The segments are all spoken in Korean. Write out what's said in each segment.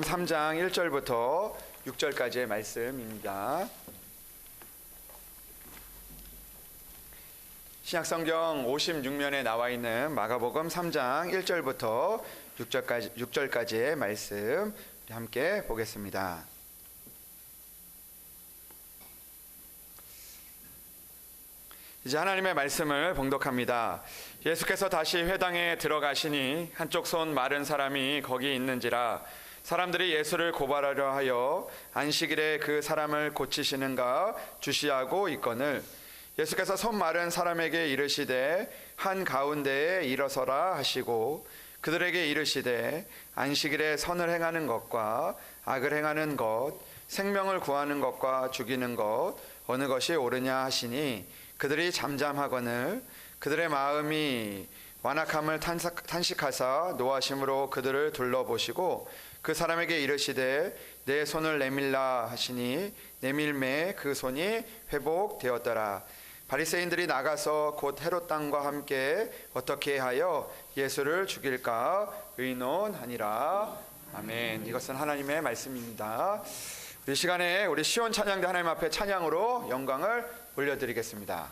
3장 1절부터 6절까지의 말씀입니다. 신약성경 56면에 나와 있는 마가복음 3장 1절부터 6절까지의 말씀 함께 보겠습니다. 이제 하나님의 말씀을 봉독합니다. 예수께서 다시 회당에 들어가시니 한쪽 손 마른 사람이 거기 있는지라 사람들이 예수를 고발하려 하여 안식일에 그 사람을 고치시는가 주시하고 있거늘 예수께서 손 마른 사람에게 이르시되 한 가운데에 일어서라 하시고 그들에게 이르시되 안식일에 선을 행하는 것과 악을 행하는 것 생명을 구하는 것과 죽이는 것 어느 것이 옳으냐 하시니 그들이 잠잠하거늘 그들의 마음이 완악함을 탄식하사 노하심으로 그들을 둘러보시고 그 사람에게 이르시되 내 손을 내밀라 하시니 내밀매 그 손이 회복되었더라. 바리새인들이 나가서 곧 헤롯 왕과 함께 어떻게 하여 예수를 죽일까 의논하니라. 아멘. 이것은 하나님의 말씀입니다. 이 시간에 우리 시온 찬양대 하나님 앞에 찬양으로 영광을 올려드리겠습니다.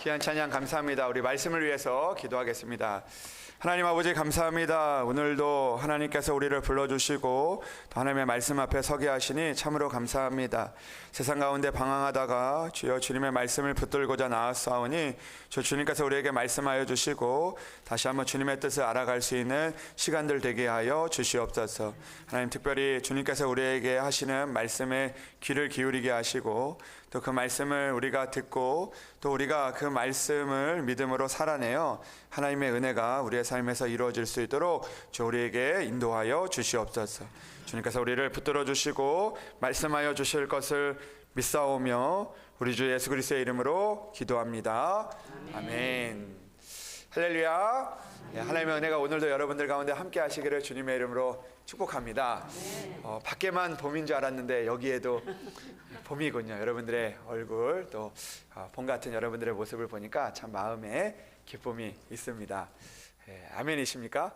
귀한 찬양 감사합니다. 우리 말씀을 위해서 기도하겠습니다. 하나님 아버지 감사합니다. 오늘도 하나님께서 우리를 불러주시고 또 하나님의 말씀 앞에 서게 하시니 참으로 감사합니다. 세상 가운데 방황하다가 주여 주님의 말씀을 붙들고자 나왔사오니 주님께서 우리에게 말씀하여 주시고 다시 한번 주님의 뜻을 알아갈 수 있는 시간들 되게 하여 주시옵소서. 하나님 특별히 주님께서 우리에게 하시는 말씀에 귀를 기울이게 하시고 또 그 말씀을 우리가 듣고 또 우리가 그 말씀을 믿음으로 살아내어 하나님의 은혜가 우리의 삶에서 이루어질 수 있도록 주 우리에게 인도하여 주시옵소서. 주님께서 우리를 붙들어 주시고 말씀하여 주실 것을 믿사오며 우리 주 예수 그리스도의 이름으로 기도합니다. 아멘. 할렐루야. 하나님의 은혜가 오늘도 여러분들 가운데 함께 하시기를 주님의 이름으로 축복합니다. 밖에만 봄인 줄 알았는데 여기에도 봄이군요. 여러분들의 얼굴 또 봄 같은 여러분들의 모습을 보니까 참 마음에 기쁨이 있습니다. 아멘이십니까?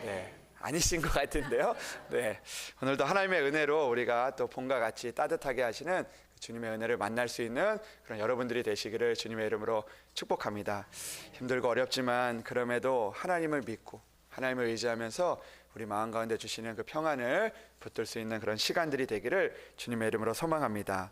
네. 아니신 것 같은데요. 네. 오늘도 하나님의 은혜로 우리가 또 봄과 같이 따뜻하게 하시는 주님의 은혜를 만날 수 있는 그런 여러분들이 되시기를 주님의 이름으로 축복합니다. 힘들고 어렵지만 그럼에도 하나님을 믿고 하나님을 의지하면서 우리 마음 가운데 주시는 그 평안을 붙들 수 있는 그런 시간들이 되기를 주님의 이름으로 소망합니다.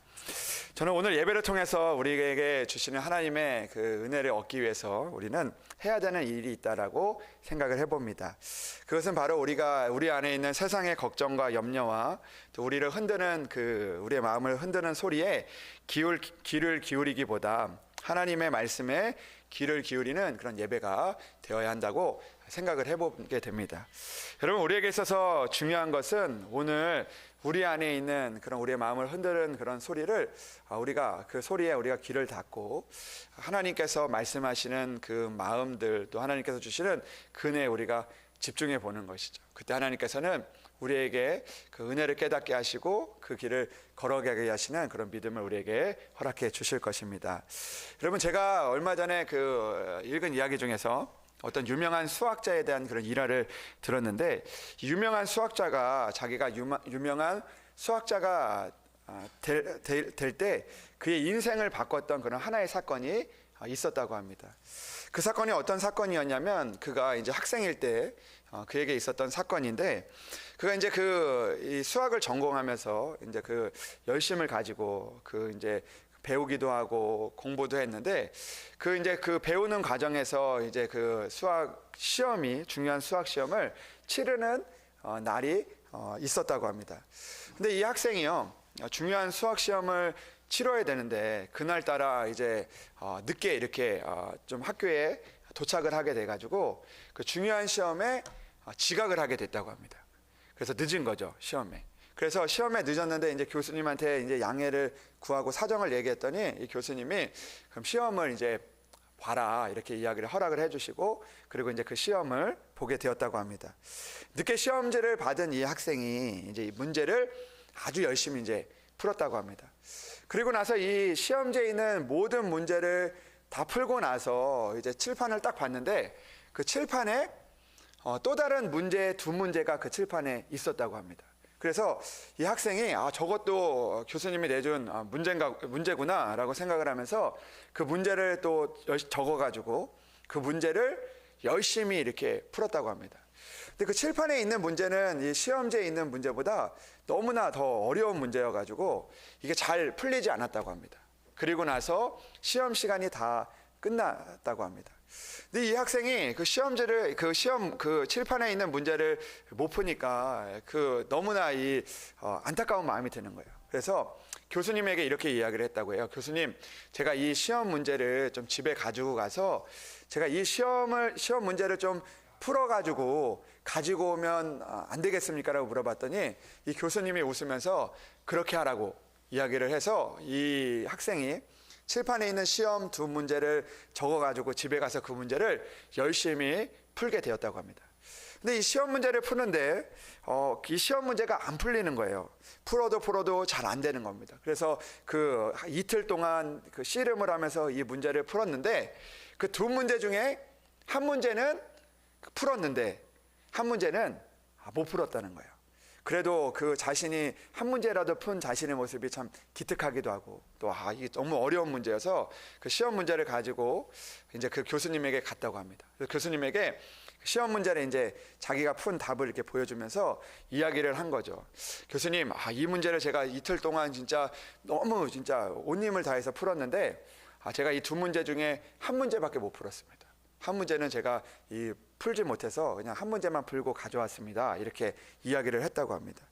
저는 오늘 예배를 통해서 우리에게 주시는 하나님의 그 은혜를 얻기 위해서 우리는 해야 되는 일이 있다라고 생각을 해봅니다. 그것은 바로 우리 안에 있는 세상의 걱정과 염려와 또 우리를 흔드는 우리의 마음을 흔드는 소리에 귀를 기울이기보다 하나님의 말씀에 귀를 기울이는 그런 예배가 되어야 한다고 생각을 해보게 됩니다. 여러분, 우리에게 있어서 중요한 것은 오늘 우리 안에 있는 그런 우리의 마음을 흔드는 그런 소리를 그 소리에 우리가 귀를 닫고 하나님께서 말씀하시는 그 마음들 또 하나님께서 주시는 그 은혜에 우리가 집중해 보는 것이죠. 그때 하나님께서는 우리에게 그 은혜를 깨닫게 하시고 그 길을 걸어가게 하시는 그런 믿음을 우리에게 허락해 주실 것입니다. 여러분, 제가 얼마 전에 읽은 이야기 중에서 어떤 유명한 수학자에 대한 그런 일화를 들었는데, 유명한 수학자가 자기가 유명한 수학자가 될 때 그의 인생을 바꿨던 그런 하나의 사건이 있었다고 합니다. 그 사건이 어떤 사건이었냐면, 그가 이제 학생일 때 그에게 있었던 사건인데, 그가 이제 이 수학을 전공하면서 이제 그 열심을 가지고 이제 배우기도 하고 공부도 했는데, 이제 그 배우는 과정에서 이제 그 수학 시험이 중요한 수학 시험을 치르는 날이 있었다고 합니다. 근데 이 학생이요, 중요한 수학 시험을 치러야 되는데 그날따라 이제 늦게 이렇게 좀 학교에 도착을 하게 돼가지고 그 중요한 시험에 지각을 하게 됐다고 합니다. 그래서 늦은 거죠, 시험에. 그래서 시험에 늦었는데 이제 교수님한테 이제 양해를 구하고 사정을 얘기했더니 이 교수님이 그럼 시험을 이제 봐라 이렇게 이야기를 허락을 해주시고, 그리고 이제 그 시험을 보게 되었다고 합니다. 늦게 시험지를 받은 이 학생이 이제 이 문제를 아주 열심히 이제 풀었다고 합니다. 그리고 나서 이 시험지에 있는 모든 문제를 다 풀고 나서 이제 칠판을 딱 봤는데 그 칠판에 또 다른 문제 2문제가 그 칠판에 있었다고 합니다. 그래서 이 학생이 저것도 교수님이 내준 문제구나 라고 생각을 하면서 그 문제를 또 적어가지고 그 문제를 열심히 이렇게 풀었다고 합니다. 근데 그 칠판에 있는 문제는 이 시험지에 있는 문제보다 너무나 더 어려운 문제여가지고 이게 잘 풀리지 않았다고 합니다. 그리고 나서 시험 시간이 다 끝났다고 합니다. 근데 이 학생이 그 칠판에 있는 문제를 못 푸니까 너무나 안타까운 마음이 드는 거예요. 그래서 교수님에게 이렇게 이야기를 했다고 해요. 교수님, 제가 이 시험 문제를 좀 집에 가지고 가서 제가 이 시험 문제를 좀 풀어가지고 가지고 오면 안 되겠습니까? 라고 물어봤더니 이 교수님이 웃으면서 그렇게 하라고 이야기를 해서 이 학생이 칠판에 있는 시험 2문제를 적어가지고 집에 가서 그 문제를 열심히 풀게 되었다고 합니다. 근데 이 시험 문제를 푸는데 이 시험 문제가 안 풀리는 거예요. 풀어도 잘 안 되는 겁니다. 그래서 이틀 동안 씨름을 하면서 이 문제를 풀었는데 그 2문제 중에 한 문제는 풀었는데 한 문제는 못 풀었다는 거예요. 그래도 그 자신이 한 문제라도 푼 자신의 모습이 참 기특하기도 하고, 또 이게 너무 어려운 문제여서 그 시험 문제를 가지고 이제 그 교수님에게 갔다고 합니다. 그래서 교수님에게 시험 문제를 이제 자기가 푼 답을 이렇게 보여주면서 이야기를 한 거죠. 교수님, 이 문제를 제가 이틀 동안 진짜 너무 진짜 온 힘을 다해서 풀었는데 제가 이 두 문제 중에 한 문제밖에 못 풀었습니다. 한 문제는 제가 풀지 못해서 그냥 한 문제만 풀고 가져왔습니다. 이렇게 이야기를 했다고 합니다.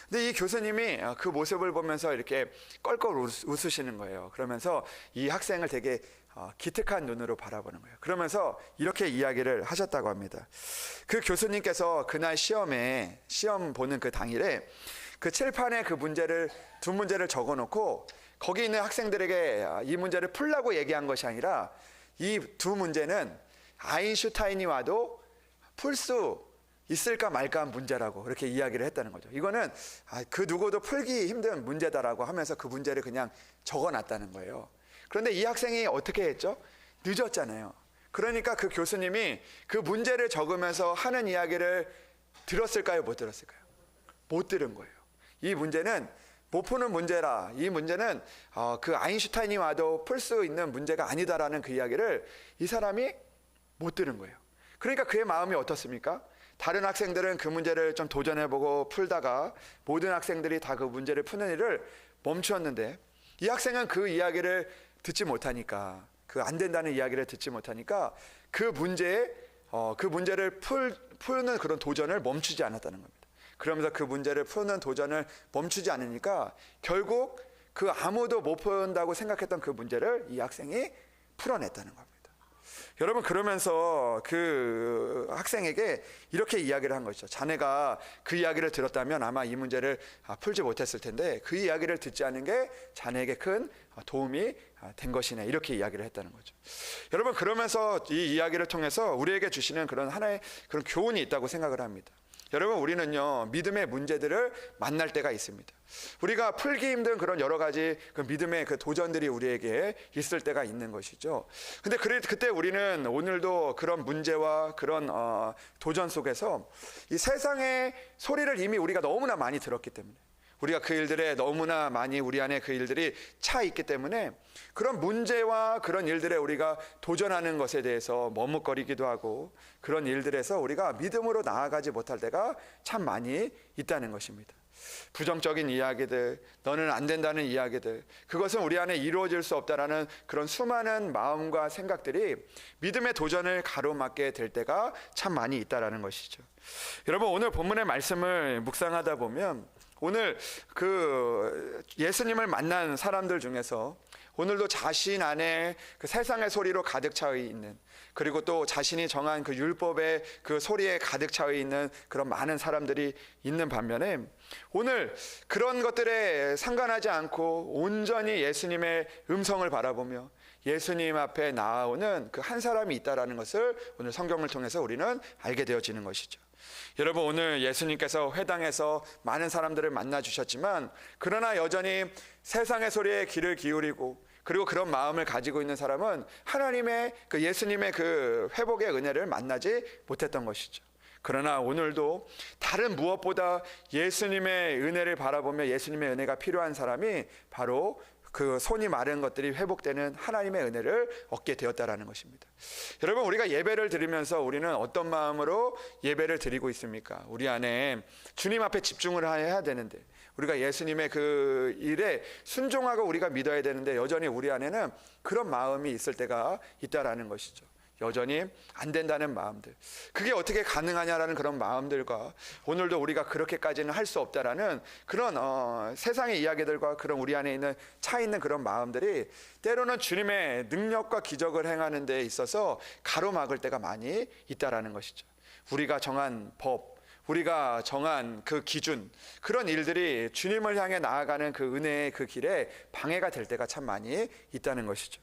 근데 이 교수님이 그 모습을 보면서 이렇게 껄껄 웃으시는 거예요. 그러면서 이 학생을 되게 기특한 눈으로 바라보는 거예요. 그러면서 이렇게 이야기를 하셨다고 합니다. 그 교수님께서 그날 시험 보는 그 당일에 그 칠판에 그 두 문제를 적어놓고 거기 있는 학생들에게 이 문제를 풀라고 얘기한 것이 아니라 이 두 문제는 아인슈타인이 와도 풀 수 있을까 말까 한 문제라고 그렇게 이야기를 했다는 거죠. 이거는 그 누구도 풀기 힘든 문제다라고 하면서 그 문제를 그냥 적어놨다는 거예요. 그런데 이 학생이 어떻게 했죠? 늦었잖아요. 그러니까 그 교수님이 그 문제를 적으면서 하는 이야기를 들었을까요? 못 들었을까요? 못 들은 거예요. 이 문제는 못 푸는 문제라, 이 문제는 그 아인슈타인이 와도 풀 수 있는 문제가 아니다라는 그 이야기를 이 사람이 못 들은 거예요. 그러니까 그의 마음이 어떻습니까? 다른 학생들은 그 문제를 좀 도전해보고 풀다가 모든 학생들이 다 그 문제를 푸는 일을 멈추었는데 이 학생은 그 이야기를 듣지 못하니까, 그 안 된다는 이야기를 듣지 못하니까 그 문제를 푸는 그런 도전을 멈추지 않았다는 겁니다. 그러면서 그 문제를 푸는 도전을 멈추지 않으니까 결국 그 아무도 못 푼다고 생각했던 그 문제를 이 학생이 풀어냈다는 겁니다. 여러분, 그러면서 그 학생에게 이렇게 이야기를 한 것이죠. 자네가 그 이야기를 들었다면 아마 이 문제를 풀지 못했을 텐데 그 이야기를 듣지 않은 게 자네에게 큰 도움이 된 것이네, 이렇게 이야기를 했다는 거죠. 여러분, 그러면서 이 이야기를 통해서 우리에게 주시는 그런 하나의 그런 교훈이 있다고 생각을 합니다. 여러분, 우리는요 믿음의 문제들을 만날 때가 있습니다. 우리가 풀기 힘든 그런 여러 가지 그 믿음의 그 도전들이 우리에게 있을 때가 있는 것이죠. 근데 그때 우리는 오늘도 그런 문제와 그런 도전 속에서 이 세상의 소리를 이미 우리가 너무나 많이 들었기 때문에, 우리가 그 일들에 너무나 많이 우리 안에 그 일들이 차 있기 때문에 그런 문제와 그런 일들에 우리가 도전하는 것에 대해서 머뭇거리기도 하고 그런 일들에서 우리가 믿음으로 나아가지 못할 때가 참 많이 있다는 것입니다. 부정적인 이야기들, 너는 안 된다는 이야기들, 그것은 우리 안에 이루어질 수 없다라는 그런 수많은 마음과 생각들이 믿음의 도전을 가로막게 될 때가 참 많이 있다라는 것이죠. 여러분, 오늘 본문의 말씀을 묵상하다 보면 오늘 그 예수님을 만난 사람들 중에서 오늘도 자신 안에 그 세상의 소리로 가득 차 있는, 그리고 또 자신이 정한 그 율법의 그 소리에 가득 차 있는 그런 많은 사람들이 있는 반면에 오늘 그런 것들에 상관하지 않고 온전히 예수님의 음성을 바라보며 예수님 앞에 나아오는 그 한 사람이 있다라는 것을 오늘 성경을 통해서 우리는 알게 되어지는 것이죠. 여러분, 오늘 예수님께서 회당에서 많은 사람들을 만나 주셨지만 그러나 여전히 세상의 소리에 귀를 기울이고 그리고 그런 마음을 가지고 있는 사람은 하나님의 그 예수님의 그 회복의 은혜를 만나지 못했던 것이죠. 그러나 오늘도 다른 무엇보다 예수님의 은혜를 바라보며 예수님의 은혜가 필요한 사람이 바로 그 손이 마른 것들이 회복되는 하나님의 은혜를 얻게 되었다라는 것입니다. 여러분, 우리가 예배를 드리면서 우리는 어떤 마음으로 예배를 드리고 있습니까? 우리 안에 주님 앞에 집중을 해야 되는데, 우리가 예수님의 그 일에 순종하고 우리가 믿어야 되는데 여전히 우리 안에는 그런 마음이 있을 때가 있다라는 것이죠. 여전히 안 된다는 마음들, 그게 어떻게 가능하냐라는 그런 마음들과 오늘도 우리가 그렇게까지는 할 수 없다라는 그런 세상의 이야기들과 그런 우리 안에 있는 차 있는 그런 마음들이 때로는 주님의 능력과 기적을 행하는 데 있어서 가로막을 때가 많이 있다라는 것이죠. 우리가 정한 법, 우리가 정한 그 기준, 그런 일들이 주님을 향해 나아가는 그 은혜의 그 길에 방해가 될 때가 참 많이 있다는 것이죠.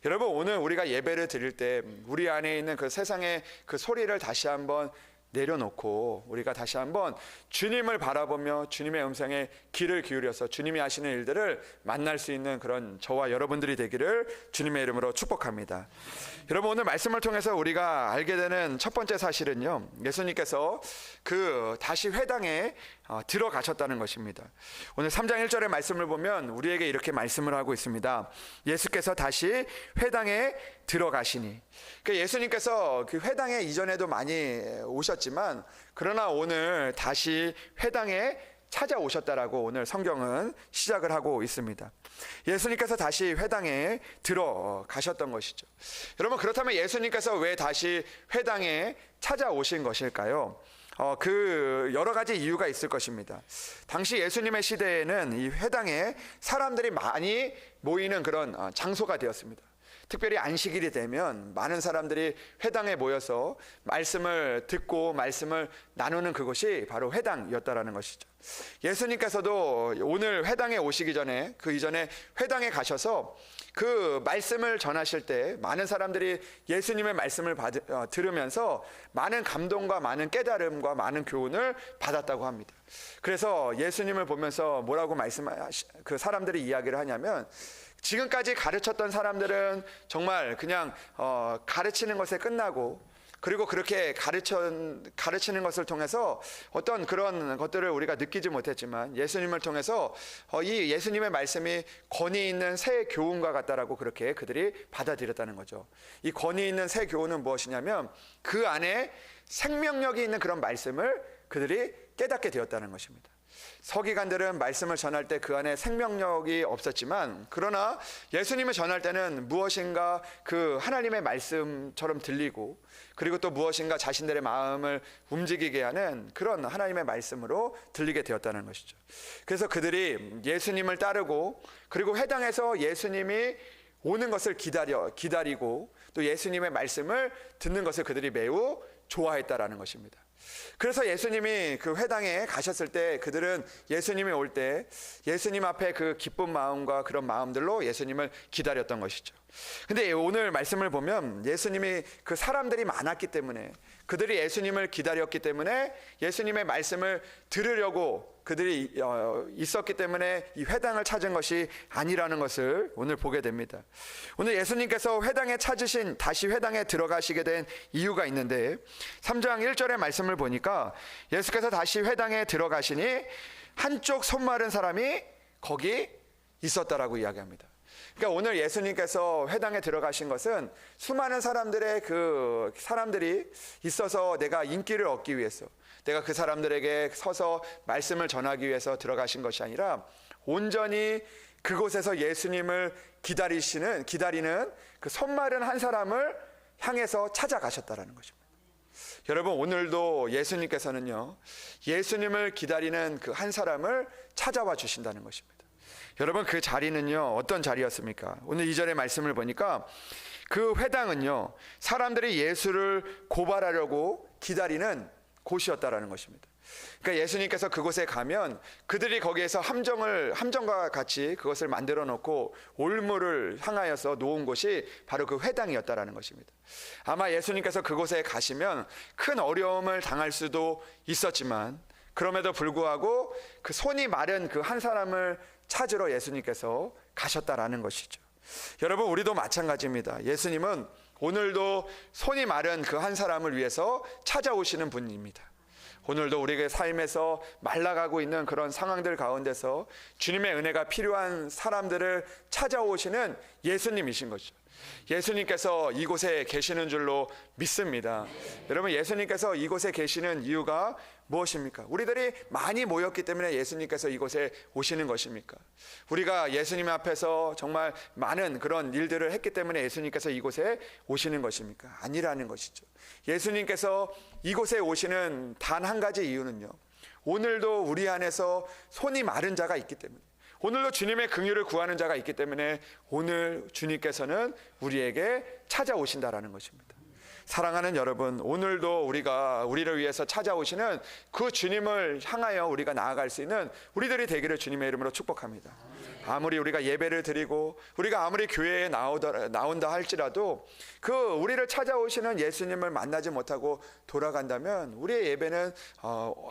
여러분, 오늘 우리가 예배를 드릴 때 우리 안에 있는 그 세상의 그 소리를 다시 한번 내려놓고 우리가 다시 한번 주님을 바라보며 주님의 음성에 귀를 기울여서 주님이 하시는 일들을 만날 수 있는 그런 저와 여러분들이 되기를 주님의 이름으로 축복합니다. 여러분, 오늘 말씀을 통해서 우리가 알게 되는 첫 번째 사실은요, 예수님께서 그 다시 회당에 들어가셨다는 것입니다. 오늘 3장 1절의 말씀을 보면 우리에게 이렇게 말씀을 하고 있습니다. 예수께서 다시 회당에 들어가시니. 그러니까 예수님께서 그 회당에 이전에도 많이 오셨지만 그러나 오늘 다시 회당에 찾아오셨다라고 오늘 성경은 시작을 하고 있습니다. 예수님께서 다시 회당에 들어가셨던 것이죠. 여러분, 그렇다면 예수님께서 왜 다시 회당에 찾아오신 것일까요? 그 여러 가지 이유가 있을 것입니다. 당시 예수님의 시대에는 이 회당에 사람들이 많이 모이는 그런 장소가 되었습니다. 특별히 안식일이 되면 많은 사람들이 회당에 모여서 말씀을 듣고 말씀을 나누는 그곳이 바로 회당이었다라는 것이죠. 예수님께서도 오늘 회당에 오시기 전에 그 이전에 회당에 가셔서 그 말씀을 전하실 때 많은 사람들이 예수님의 말씀을 들으면서 많은 감동과 많은 깨달음과 많은 교훈을 받았다고 합니다. 그래서 예수님을 보면서 뭐라고 그 사람들이 이야기를 하냐면, 지금까지 가르쳤던 사람들은 정말 그냥 가르치는 것에 끝나고, 그리고 그렇게 가르치는 것을 통해서 어떤 그런 것들을 우리가 느끼지 못했지만 예수님을 통해서 이 예수님의 말씀이 권위 있는 새 교훈과 같다라고 그렇게 그들이 받아들였다는 거죠. 이 권위 있는 새 교훈은 무엇이냐면 그 안에 생명력이 있는 그런 말씀을 그들이 깨닫게 되었다는 것입니다. 서기관들은 말씀을 전할 때 그 안에 생명력이 없었지만, 그러나 예수님을 전할 때는 무엇인가 그 하나님의 말씀처럼 들리고, 그리고 또 무엇인가 자신들의 마음을 움직이게 하는 그런 하나님의 말씀으로 들리게 되었다는 것이죠. 그래서 그들이 예수님을 따르고, 그리고 회당에서 예수님이 오는 것을 기다리고 또 예수님의 말씀을 듣는 것을 그들이 매우 좋아했다라는 것입니다. 그래서 예수님이 그 회당에 가셨을 때 그들은 예수님이 올 때 예수님 앞에 그 기쁜 마음과 그런 마음들로 예수님을 기다렸던 것이죠. 근데 오늘 말씀을 보면 예수님이 그 사람들이 많았기 때문에, 그들이 예수님을 기다렸기 때문에 예수님의 말씀을 들으려고 그들이 있었기 때문에 이 회당을 찾은 것이 아니라는 것을 오늘 보게 됩니다. 오늘 예수님께서 회당에 찾으신, 다시 회당에 들어가시게 된 이유가 있는데 3장 1절의 말씀을 보니까 예수께서 다시 회당에 들어가시니 한쪽 손 마른 사람이 거기 있었다라고 이야기합니다. 그러니까 오늘 예수님께서 회당에 들어가신 것은 수많은 사람들이 있어서 내가 인기를 얻기 위해서, 내가 그 사람들에게 서서 말씀을 전하기 위해서 들어가신 것이 아니라 온전히 그곳에서 예수님을 기다리는 그 손 마른 한 사람을 향해서 찾아가셨다라는 것입니다. 여러분, 오늘도 예수님께서는요, 예수님을 기다리는 그 한 사람을 찾아와 주신다는 것입니다. 여러분, 그 자리는요 어떤 자리였습니까? 오늘 2절의 말씀을 보니까 그 회당은요 사람들이 예수를 고발하려고 기다리는 곳이었다라는 것입니다. 그러니까 예수님께서 그곳에 가면 그들이 거기에서 함정과 같이 그것을 만들어 놓고 올무를 향하여서 놓은 곳이 바로 그 회당이었다라는 것입니다. 아마 예수님께서 그곳에 가시면 큰 어려움을 당할 수도 있었지만, 그럼에도 불구하고 그 손이 마른 그 한 사람을 찾으러 예수님께서 가셨다라는 것이죠. 여러분, 우리도 마찬가지입니다. 예수님은 오늘도 손이 마른 그 한 사람을 위해서 찾아오시는 분입니다. 오늘도 우리의 삶에서 말라가고 있는 그런 상황들 가운데서 주님의 은혜가 필요한 사람들을 찾아오시는 예수님이신 거죠. 예수님께서 이곳에 계시는 줄로 믿습니다. 여러분, 예수님께서 이곳에 계시는 이유가 무엇입니까? 우리들이 많이 모였기 때문에 예수님께서 이곳에 오시는 것입니까? 우리가 예수님 앞에서 정말 많은 그런 일들을 했기 때문에 예수님께서 이곳에 오시는 것입니까? 아니라는 것이죠. 예수님께서 이곳에 오시는 단 한 가지 이유는요, 오늘도 우리 안에서 손이 마른 자가 있기 때문에, 오늘도 주님의 긍휼을 구하는 자가 있기 때문에 오늘 주님께서는 우리에게 찾아오신다라는 것입니다. 사랑하는 여러분, 오늘도 우리를 위해서 찾아오시는 그 주님을 향하여 우리가 나아갈 수 있는 우리들이 되기를 주님의 이름으로 축복합니다. 아무리 우리가 예배를 드리고 우리가 아무리 교회에 나온다 할지라도 그 우리를 찾아오시는 예수님을 만나지 못하고 돌아간다면 우리의 예배는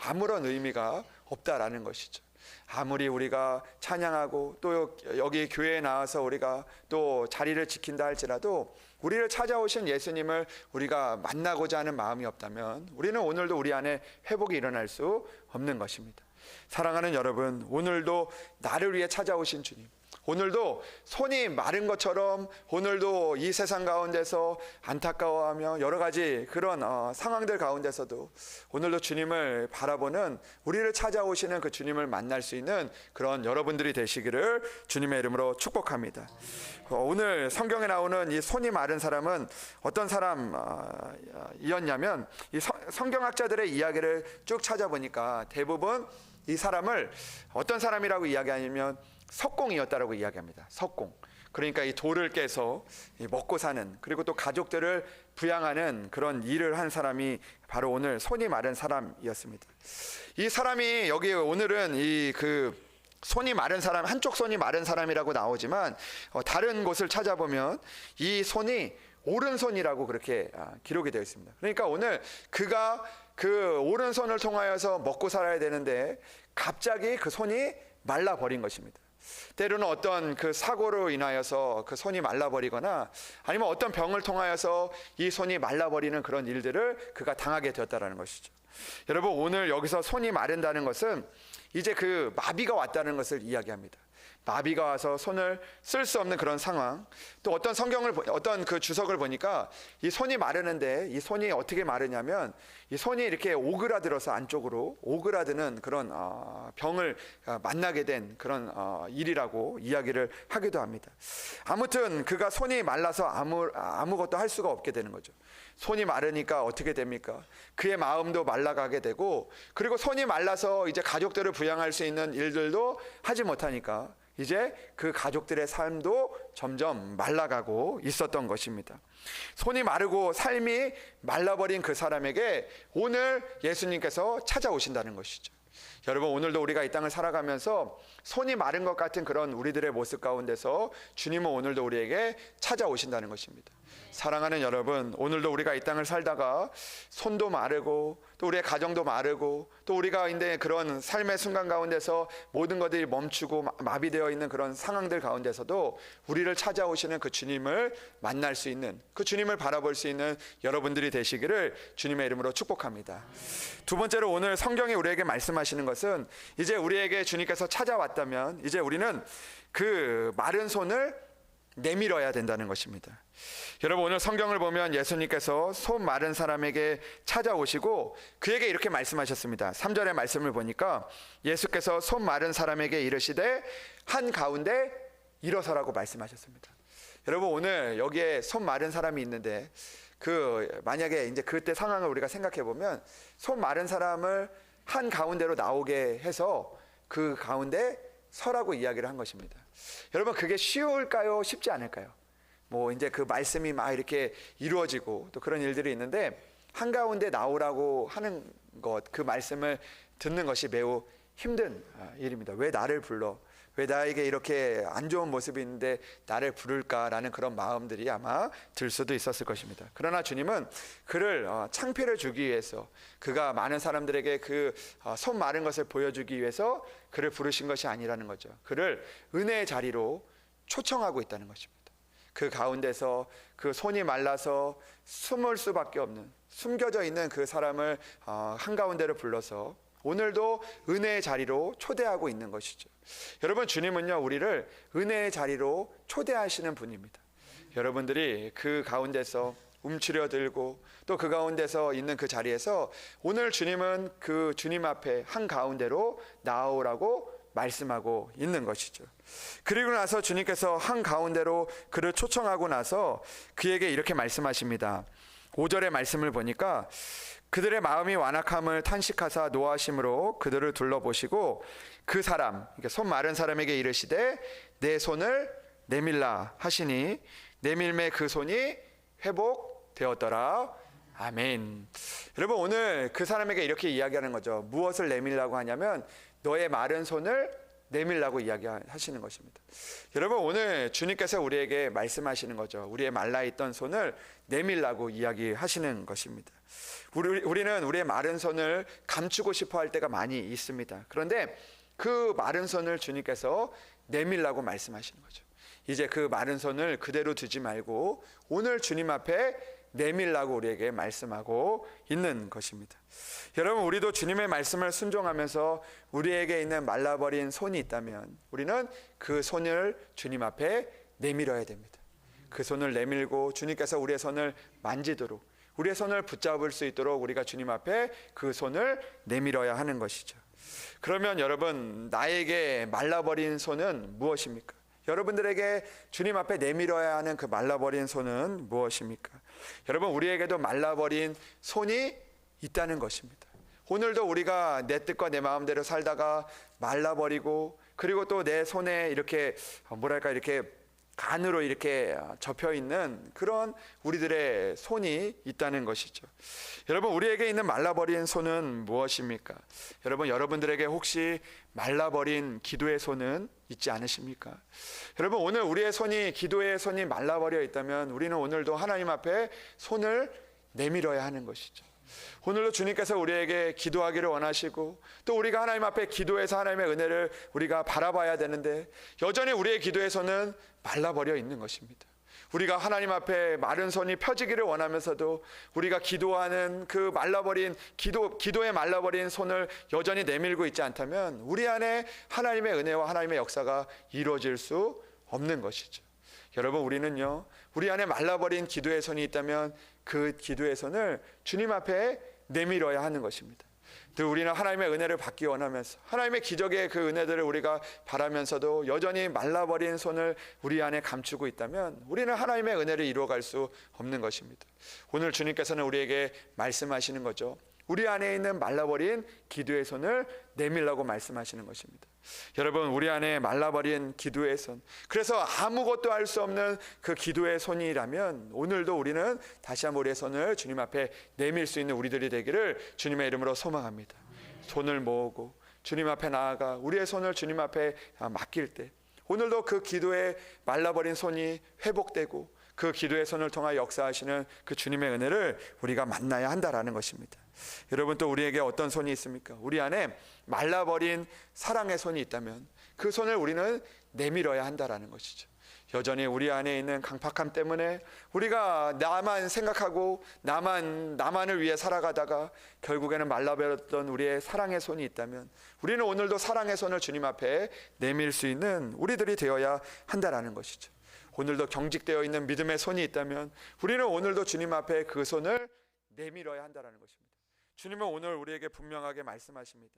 아무런 의미가 없다라는 것이죠. 아무리 우리가 찬양하고 또 여기 교회에 나와서 우리가 또 자리를 지킨다 할지라도 우리를 찾아오신 예수님을 우리가 만나고자 하는 마음이 없다면 우리는 오늘도 우리 안에 회복이 일어날 수 없는 것입니다. 사랑하는 여러분, 오늘도 나를 위해 찾아오신 주님, 오늘도 손이 마른 것처럼 오늘도 이 세상 가운데서 안타까워하며 여러 가지 그런 상황들 가운데서도 오늘도 주님을 바라보는, 우리를 찾아오시는 그 주님을 만날 수 있는 그런 여러분들이 되시기를 주님의 이름으로 축복합니다. 오늘 성경에 나오는 이 손이 마른 사람은 어떤 사람이었냐면, 이 성경학자들의 이야기를 쭉 찾아보니까 대부분 이 사람을 어떤 사람이라고 이야기하냐면 석공이었다라고 이야기합니다. 석공. 그러니까 이 돌을 깨서 먹고 사는, 그리고 또 가족들을 부양하는 그런 일을 한 사람이 바로 오늘 손이 마른 사람이었습니다. 이 사람이 여기 오늘은 손이 마른 사람, 한쪽 손이 마른 사람이라고 나오지만 다른 곳을 찾아보면 이 손이 오른손이라고 그렇게 기록이 되어 있습니다. 그러니까 오늘 그가 그 오른손을 통하여서 먹고 살아야 되는데 갑자기 그 손이 말라버린 것입니다. 때로는 어떤 그 사고로 인하여서 그 손이 말라버리거나 아니면 어떤 병을 통하여서 이 손이 말라버리는 그런 일들을 그가 당하게 되었다는 것이죠. 여러분, 오늘 여기서 손이 마른다는 것은 이제 그 마비가 왔다는 것을 이야기합니다. 마비가 와서 손을 쓸 수 없는 그런 상황. 또 어떤 그 주석을 보니까 이 손이 마르는데, 이 손이 어떻게 마르냐면 이 손이 이렇게 오그라들어서 안쪽으로 오그라드는 그런 병을 만나게 된 그런 일이라고 이야기를 하기도 합니다. 아무튼 그가 손이 말라서 아무것도 할 수가 없게 되는 거죠. 손이 마르니까 어떻게 됩니까? 그의 마음도 말라가게 되고, 그리고 손이 말라서 이제 가족들을 부양할 수 있는 일들도 하지 못하니까 이제 그 가족들의 삶도 점점 말라가고 있었던 것입니다. 손이 마르고 삶이 말라버린 그 사람에게 오늘 예수님께서 찾아오신다는 것이죠. 여러분, 오늘도 우리가 이 땅을 살아가면서 손이 마른 것 같은 그런 우리들의 모습 가운데서 주님은 오늘도 우리에게 찾아오신다는 것입니다. 사랑하는 여러분, 오늘도 우리가 이 땅을 살다가 손도 마르고 또 우리의 가정도 마르고 또 우리가 이제 그런 삶의 순간 가운데서 모든 것들이 멈추고 마비되어 있는 그런 상황들 가운데서도 우리를 찾아오시는 그 주님을 만날 수 있는, 그 주님을 바라볼 수 있는 여러분들이 되시기를 주님의 이름으로 축복합니다. 두 번째로 오늘 성경이 우리에게 말씀하시는 것은, 이제 우리에게 주님께서 찾아왔다면 이제 우리는 그 마른 손을 내밀어야 된다는 것입니다. 여러분, 오늘 성경을 보면 예수님께서 손 마른 사람에게 찾아오시고 그에게 이렇게 말씀하셨습니다. 3절의 말씀을 보니까 예수께서 손 마른 사람에게 이르시되 한가운데 일어서라고 말씀하셨습니다. 여러분, 오늘 여기에 손 마른 사람이 있는데 만약에 이제 그때 상황을 우리가 생각해 보면 손 마른 사람을 한 가운데로 나오게 해서 그 가운데 서라고 이야기를 한 것입니다. 여러분, 그게 쉬울까요? 쉽지 않을까요? 이제 그 말씀이 막 이렇게 이루어지고 또 그런 일들이 있는데 한가운데 나오라고 하는 것, 그 말씀을 듣는 것이 매우 힘든 일입니다. 왜 나를 불러? 왜 나에게 이렇게 안 좋은 모습이 있는데 나를 부를까라는 그런 마음들이 아마 들 수도 있었을 것입니다. 그러나 주님은 그를 창피를 주기 위해서, 그가 많은 사람들에게 그 손 마른 것을 보여주기 위해서 그를 부르신 것이 아니라는 거죠. 그를 은혜의 자리로 초청하고 있다는 것입니다. 그 가운데서 그 손이 말라서 숨을 수밖에 없는, 숨겨져 있는 그 사람을 한가운데로 불러서 오늘도 은혜의 자리로 초대하고 있는 것이죠. 여러분, 주님은요, 우리를 은혜의 자리로 초대하시는 분입니다. 여러분들이 그 가운데서 움츠려들고 또 그 가운데서 있는 그 자리에서 오늘 주님은 그 주님 앞에 한가운데로 나오라고 말씀하고 있는 것이죠. 그리고 나서 주님께서 한가운데로 그를 초청하고 나서 그에게 이렇게 말씀하십니다. 5절의 말씀을 보니까 그들의 마음이 완악함을 탄식하사 노하심으로 그들을 둘러보시고 그 사람, 손 마른 사람에게 이르시되 내 손을 내밀라 하시니 내밀매 그 손이 회복되었더라. 아멘. 여러분, 오늘 그 사람에게 이렇게 이야기하는 거죠. 무엇을 내밀라고 하냐면 너의 마른 손을 내밀라고 이야기하시는 것입니다. 여러분, 오늘 주님께서 우리에게 말씀하시는 거죠. 우리의 말라있던 손을 내밀라고 이야기하시는 것입니다. 우리는 우리의 마른 손을 감추고 싶어 할 때가 많이 있습니다. 그런데 그 마른 손을 주님께서 내밀라고 말씀하시는 거죠. 이제 그 마른 손을 그대로 두지 말고 오늘 주님 앞에 내밀라고 우리에게 말씀하고 있는 것입니다. 여러분, 우리도 주님의 말씀을 순종하면서 우리에게 있는 말라버린 손이 있다면 우리는 그 손을 주님 앞에 내밀어야 됩니다. 그 손을 내밀고 주님께서 우리의 손을 만지도록, 우리의 손을 붙잡을 수 있도록 우리가 주님 앞에 그 손을 내밀어야 하는 것이죠. 그러면 여러분, 나에게 말라버린 손은 무엇입니까? 여러분들에게 주님 앞에 내밀어야 하는 그 말라버린 손은 무엇입니까? 여러분, 우리에게도 말라버린 손이 있다는 것입니다. 오늘도 우리가 내 뜻과 내 마음대로 살다가 말라버리고, 그리고 또 내 손에 이렇게 이렇게 간으로 이렇게 접혀 있는 그런 우리들의 손이 있다는 것이죠. 여러분, 우리에게 있는 말라버린 손은 무엇입니까? 여러분, 여러분들에게 혹시 말라버린 기도의 손은 있지 않으십니까? 여러분, 오늘 우리의 손이, 기도의 손이 말라버려 있다면 우리는 오늘도 하나님 앞에 손을 내밀어야 하는 것이죠. 오늘도 주님께서 우리에게 기도하기를 원하시고, 또 우리가 하나님 앞에 기도해서 하나님의 은혜를 우리가 바라봐야 되는데 여전히 우리의 기도에서는 말라버려 있는 것입니다. 우리가 하나님 앞에 마른 손이 펴지기를 원하면서도 우리가 기도하는 그 말라버린 기도에 말라버린 손을 여전히 내밀고 있지 않다면 우리 안에 하나님의 은혜와 하나님의 역사가 이루어질 수 없는 것이죠. 여러분, 우리는요, 우리 안에 말라버린 기도의 손이 있다면 그 기도의 손을 주님 앞에 내밀어야 하는 것입니다. 또 우리는 하나님의 은혜를 받기 원하면서 하나님의 기적의 그 은혜들을 우리가 바라면서도 여전히 말라버린 손을 우리 안에 감추고 있다면 우리는 하나님의 은혜를 이루어갈 수 없는 것입니다. 오늘 주님께서는 우리에게 말씀하시는 거죠. 우리 안에 있는 말라버린 기도의 손을 내밀라고 말씀하시는 것입니다. 여러분, 우리 안에 말라버린 기도의 손, 그래서 아무것도 할 수 없는 그 기도의 손이라면 오늘도 우리는 다시 한번 우리의 손을 주님 앞에 내밀 수 있는 우리들이 되기를 주님의 이름으로 소망합니다. 손을 모으고 주님 앞에 나아가 우리의 손을 주님 앞에 맡길 때 오늘도 그 기도의 말라버린 손이 회복되고 그 기도의 손을 통하여 역사하시는 그 주님의 은혜를 우리가 만나야 한다라는 것입니다. 여러분, 또 우리에게 어떤 손이 있습니까? 우리 안에 말라버린 사랑의 손이 있다면 그 손을 우리는 내밀어야 한다라는 것이죠. 여전히 우리 안에 있는 강팍함 때문에 우리가 나만 생각하고 나만을 위해 살아가다가 결국에는 말라버렸던 우리의 사랑의 손이 있다면 우리는 오늘도 사랑의 손을 주님 앞에 내밀 수 있는 우리들이 되어야 한다라는 것이죠. 오늘도 경직되어 있는 믿음의 손이 있다면 우리는 오늘도 주님 앞에 그 손을 내밀어야 한다라는 것입니다. 주님은 오늘 우리에게 분명하게 말씀하십니다.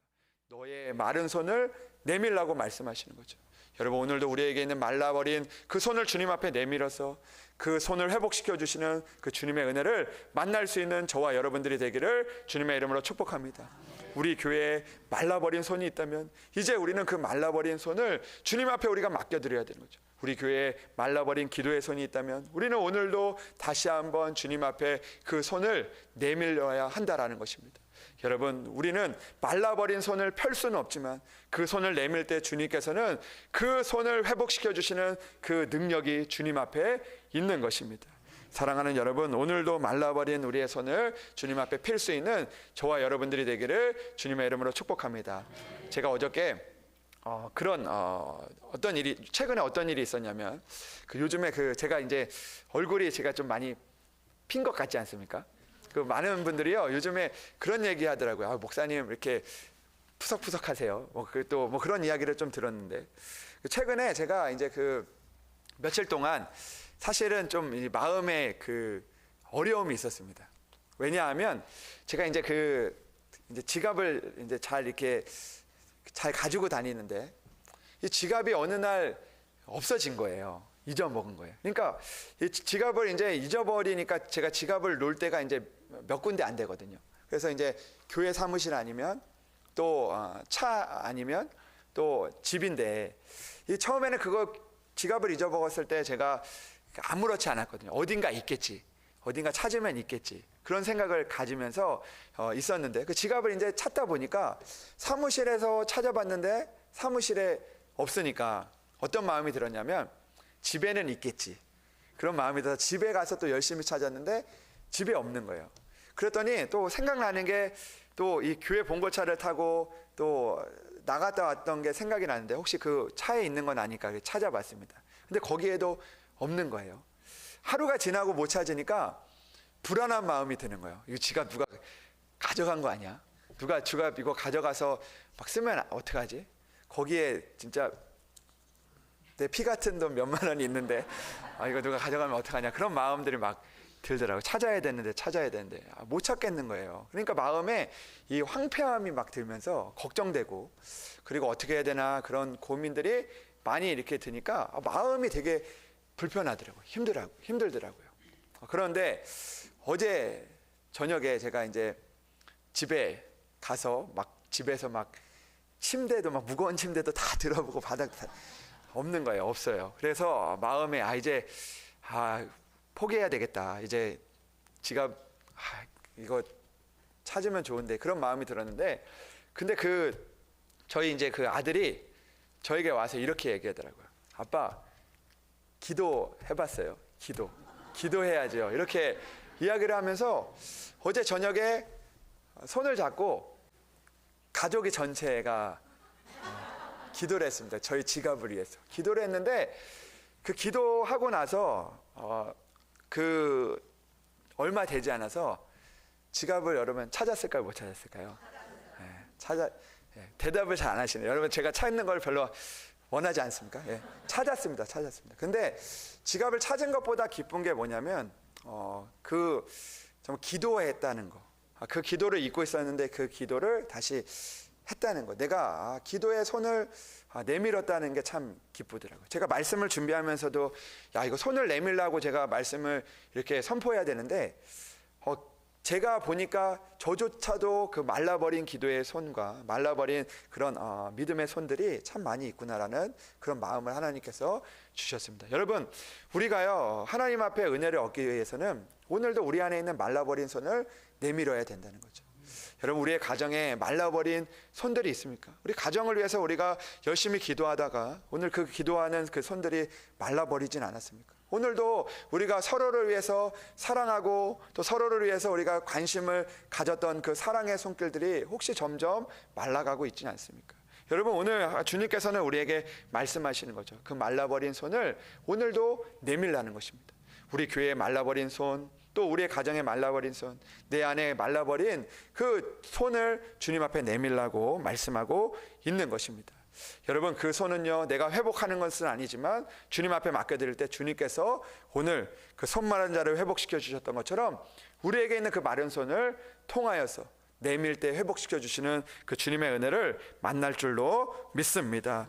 너의 마른 손을 내밀라고 말씀하시는 거죠. 여러분, 오늘도 우리에게 있는 말라버린 그 손을 주님 앞에 내밀어서 그 손을 회복시켜 주시는 그 주님의 은혜를 만날 수 있는 저와 여러분들이 되기를 주님의 이름으로 축복합니다. 우리 교회에 말라버린 손이 있다면 이제 우리는 그 말라버린 손을 주님 앞에 우리가 맡겨드려야 되는 거죠. 우리 교회에 말라버린 기도의 손이 있다면 우리는 오늘도 다시 한번 주님 앞에 그 손을 내밀어야 한다라는 것입니다. 여러분, 우리는 말라버린 손을 펼 수는 없지만 그 손을 내밀 때 주님께서는 그 손을 회복시켜 주시는 그 능력이 주님 앞에 있는 것입니다. 사랑하는 여러분, 오늘도 말라버린 우리의 손을 주님 앞에 펼 수 있는 저와 여러분들이 되기를 주님의 이름으로 축복합니다. 제가 어저께 최근에 어떤 일이 있었냐면 요즘에 제가 이제 얼굴이 제가 좀 많이 핀 것 같지 않습니까? 많은 분들이요, 요즘에 그런 얘기 하더라고요. 목사님 이렇게 푸석푸석하세요. 또 그런 이야기를 좀 들었는데, 최근에 제가 이제 며칠 동안 사실은 좀 마음에 어려움이 있었습니다. 왜냐하면 제가 이제 지갑을 이제 잘 가지고 다니는데 이 지갑이 어느 날 없어진 거예요. 잊어먹은 거예요. 그러니까 이 지갑을 이제 잊어버리니까 제가 지갑을 놓을 때가 이제 몇 군데 안 되거든요. 그래서 이제 교회 사무실 아니면 또 차 아니면 또 집인데 처음에는 지갑을 잊어먹었을 때 제가 아무렇지 않았거든요. 어딘가 있겠지. 어딘가 찾으면 있겠지. 그런 생각을 가지면서 있었는데 그 지갑을 이제 찾다 보니까 사무실에서 찾아봤는데 사무실에 없으니까 어떤 마음이 들었냐면 집에는 있겠지. 그런 마음이 들어서 집에 가서 또 열심히 찾았는데 집에 없는 거예요. 그랬더니 또 생각나는 게 또 이 교회 봉고차를 타고 또 나갔다 왔던 게 생각이 나는데 혹시 그 차에 있는 건 아닐까 찾아봤습니다. 근데 거기에도 없는 거예요. 하루가 지나고 못 찾으니까 불안한 마음이 드는 거예요. 이거 지갑 누가 가져간 거 아니야? 누가 지갑 이거 가져가서 막 쓰면 어떡하지? 거기에 진짜 내 피 같은 돈 몇만 원이 있는데 이거 누가 가져가면 어떡하냐, 그런 마음들이 막 들더라고요. 찾아야 되는데 못 찾겠는 거예요. 그러니까 마음에 이 황폐함이 막 들면서 걱정되고, 그리고 어떻게 해야 되나 그런 고민들이 많이 이렇게 드니까 마음이 되게 불편하더라고요. 힘들더라고요. 그런데 어제 저녁에 제가 이제 집에 가서 막 집에서 막 침대도 막 무거운 침대도 다 들어보고 바닥 다 없는 거예요. 없어요. 그래서 마음에 이제 포기해야 되겠다. 이제 지갑 이거 찾으면 좋은데, 그런 마음이 들었는데, 근데 저희 이제 그 아들이 저에게 와서 이렇게 얘기하더라고요. 아빠, 기도해봤어요. 기도해야죠. 이렇게 이야기를 하면서 어제 저녁에 손을 잡고 가족이 전체가 기도를 했습니다. 저희 지갑을 위해서 기도를 했는데, 그 기도하고 나서 얼마 되지 않아서 지갑을 여러분 찾았을까요? 못 찾았을까요? 대답을 잘 안 하시네요. 여러분, 제가 찾는 걸 별로 원하지 않습니까? 찾았습니다. 근데 지갑을 찾은 것보다 기쁜 게 뭐냐면 정말 기도했다는 거. 그 기도를 잊고 있었는데 그 기도를 다시 했다는 거. 내가 기도에 손을 내밀었다는 게 참 기쁘더라고요. 제가 말씀을 준비하면서도 이거 손을 내밀라고 제가 말씀을 이렇게 선포해야 되는데, 제가 보니까 저조차도 그 말라버린 기도의 손과 말라버린 그런 믿음의 손들이 참 많이 있구나라는 그런 마음을 하나님께서 주셨습니다. 여러분, 우리가요 하나님 앞에 은혜를 얻기 위해서는 오늘도 우리 안에 있는 말라버린 손을 내밀어야 된다는 거죠. 여러분, 우리의 가정에 말라버린 손들이 있습니까? 우리 가정을 위해서 우리가 열심히 기도하다가 오늘 그 기도하는 그 손들이 말라버리진 않았습니까? 오늘도 우리가 서로를 위해서 사랑하고 또 서로를 위해서 우리가 관심을 가졌던 그 사랑의 손길들이 혹시 점점 말라가고 있지는 않습니까? 여러분, 오늘 주님께서는 우리에게 말씀하시는 거죠. 그 말라버린 손을 오늘도 내밀라는 것입니다. 우리 교회에 말라버린 손, 또 우리의 가정에 말라버린 손, 내 안에 말라버린 그 손을 주님 앞에 내밀라고 말씀하고 있는 것입니다. 여러분, 그 손은요 내가 회복하는 것은 아니지만 주님 앞에 맡겨드릴 때 주님께서 오늘 그 손 마른 자를 회복시켜 주셨던 것처럼 우리에게 있는 그 마른 손을 통하여서 내밀 때 회복시켜 주시는 그 주님의 은혜를 만날 줄로 믿습니다.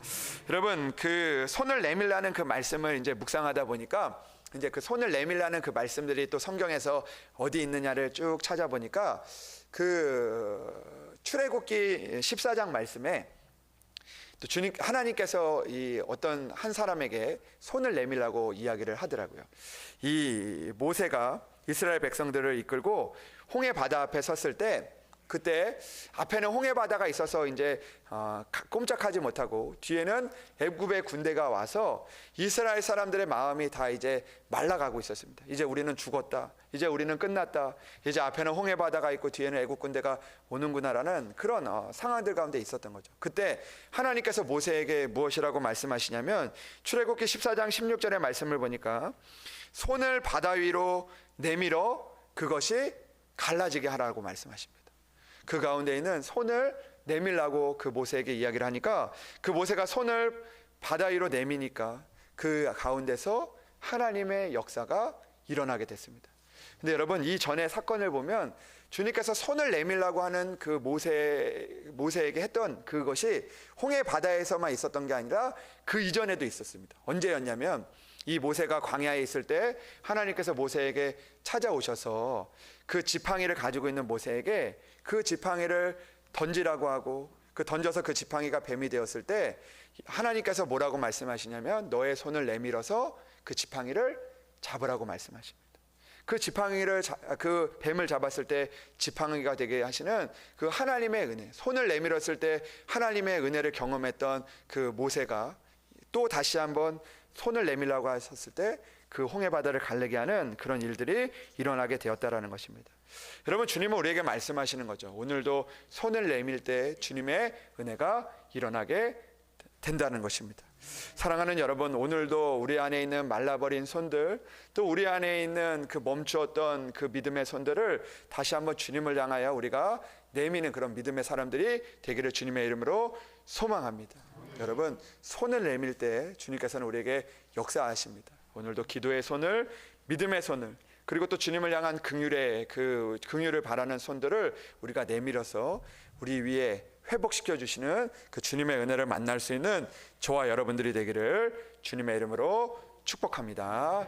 여러분, 그 손을 내밀라는 그 말씀을 이제 묵상하다 보니까 이제 그 손을 내밀라는 그 말씀들이 또 성경에서 어디 있느냐를 쭉 찾아보니까 그 출애굽기 14장 말씀에 또 하나님께서 이 어떤 한 사람에게 손을 내밀라고 이야기를 하더라고요. 이 모세가 이스라엘 백성들을 이끌고 홍해 바다 앞에 섰을 때, 그때 앞에는 홍해 바다가 있어서 이제 꼼짝하지 못하고 뒤에는 애굽의 군대가 와서 이스라엘 사람들의 마음이 다 이제 말라가고 있었습니다. 이제 우리는 죽었다. 이제 우리는 끝났다. 이제 앞에는 홍해 바다가 있고 뒤에는 애굽 군대가 오는구나라는 그런 상황들 가운데 있었던 거죠. 그때 하나님께서 모세에게 무엇이라고 말씀하시냐면 출애굽기 14장 16절의 말씀을 보니까 손을 바다 위로 내밀어 그것이 갈라지게 하라고 말씀하십니다. 그 가운데 있는 손을 내밀라고 그 모세에게 이야기를 하니까 그 모세가 손을 바다 위로 내미니까 그 가운데서 하나님의 역사가 일어나게 됐습니다. 근데 여러분, 이 전에 사건을 보면 주님께서 손을 내밀라고 하는 그 모세에게 했던 그것이 홍해 바다에서만 있었던 게 아니라 그 이전에도 있었습니다. 언제였냐면 이 모세가 광야에 있을 때 하나님께서 모세에게 찾아오셔서 그 지팡이를 가지고 있는 모세에게 그 지팡이를 던지라고 하고 던져서 그 지팡이가 뱀이 되었을 때 하나님께서 뭐라고 말씀하시냐면 너의 손을 내밀어서 그 지팡이를 잡으라고 말씀하십니다. 그 지팡이를 그 뱀을 잡았을 때 지팡이가 되게 하시는 그 하나님의 은혜, 손을 내밀었을 때 하나님의 은혜를 경험했던 그 모세가 또 다시 한번 손을 내밀라고 하셨을 때 그 홍해 바다를 갈리게 하는 그런 일들이 일어나게 되었다라는 것입니다. 여러분, 주님은 우리에게 말씀하시는 거죠. 오늘도 손을 내밀 때 주님의 은혜가 일어나게 된다는 것입니다. 사랑하는 여러분, 오늘도 우리 안에 있는 말라버린 손들, 또 우리 안에 있는 그 멈추었던 그 믿음의 손들을 다시 한번 주님을 향하여 우리가 내미는 그런 믿음의 사람들이 되기를 주님의 이름으로 소망합니다. 여러분, 손을 내밀 때 주님께서는 우리에게 역사하십니다. 오늘도 기도의 손을, 믿음의 손을, 그리고 또 주님을 향한 긍휼의 그 긍휼을 바라는 손들을 우리가 내밀어서 우리 위에 회복시켜 주시는 그 주님의 은혜를 만날 수 있는 저와 여러분들이 되기를 주님의 이름으로 축복합니다.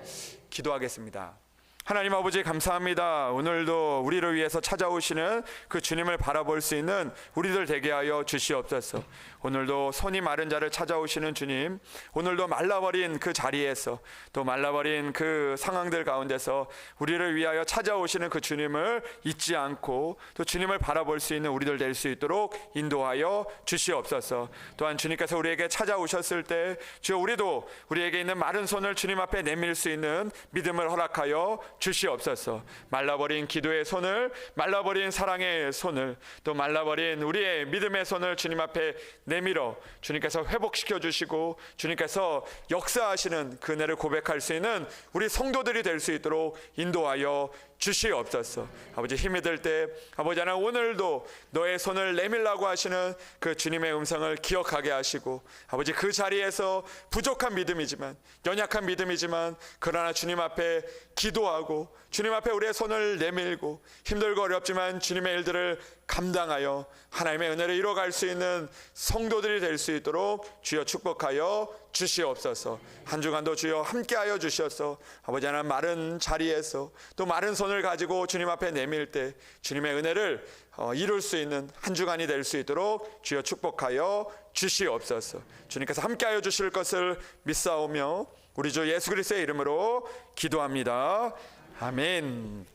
기도하겠습니다. 하나님 아버지, 감사합니다. 오늘도 우리를 위해서 찾아오시는 그 주님을 바라볼 수 있는 우리들 되게 하여 주시옵소서. 오늘도 손이 마른 자를 찾아오시는 주님, 오늘도 말라버린 그 자리에서, 또 말라버린 그 상황들 가운데서 우리를 위하여 찾아오시는 그 주님을 잊지 않고 또 주님을 바라볼 수 있는 우리들 될 수 있도록 인도하여 주시옵소서. 또한 주님께서 우리에게 찾아오셨을 때 주여, 우리도 우리에게 있는 마른 손을 주님 앞에 내밀 수 있는 믿음을 허락하여 주시옵소서. 말라버린 기도의 손을, 말라버린 사랑의 손을, 또 말라버린 우리의 믿음의 손을 주님 앞에 내밀어 주님께서 회복시켜 주시고 주님께서 역사하시는 그 은혜를 고백할 수 있는 우리 성도들이 될 수 있도록 인도하여 주시옵소서. 아버지, 힘이 들 때 아버지 하나님, 오늘도 너의 손을 내밀라고 하시는 그 주님의 음성을 기억하게 하시고, 아버지 그 자리에서 부족한 믿음이지만, 연약한 믿음이지만, 그러나 주님 앞에 기도하고 주님 앞에 우리의 손을 내밀고 힘들고 어렵지만 주님의 일들을 감당하여 하나님의 은혜를 이뤄갈 수 있는 성도들이 될 수 있도록 주여 축복하여 주시옵소서. 한 주간도 주여 함께하여 주셔서 아버지 하나님, 마른 자리에서 또 마른 손을 가지고 주님 앞에 내밀 때 주님의 은혜를 이룰 수 있는 한 주간이 될 수 있도록 주여 축복하여 주시옵소서. 주님께서 함께하여 주실 것을 믿사오며 우리 주 예수 그리스도의 이름으로 기도합니다. 아멘.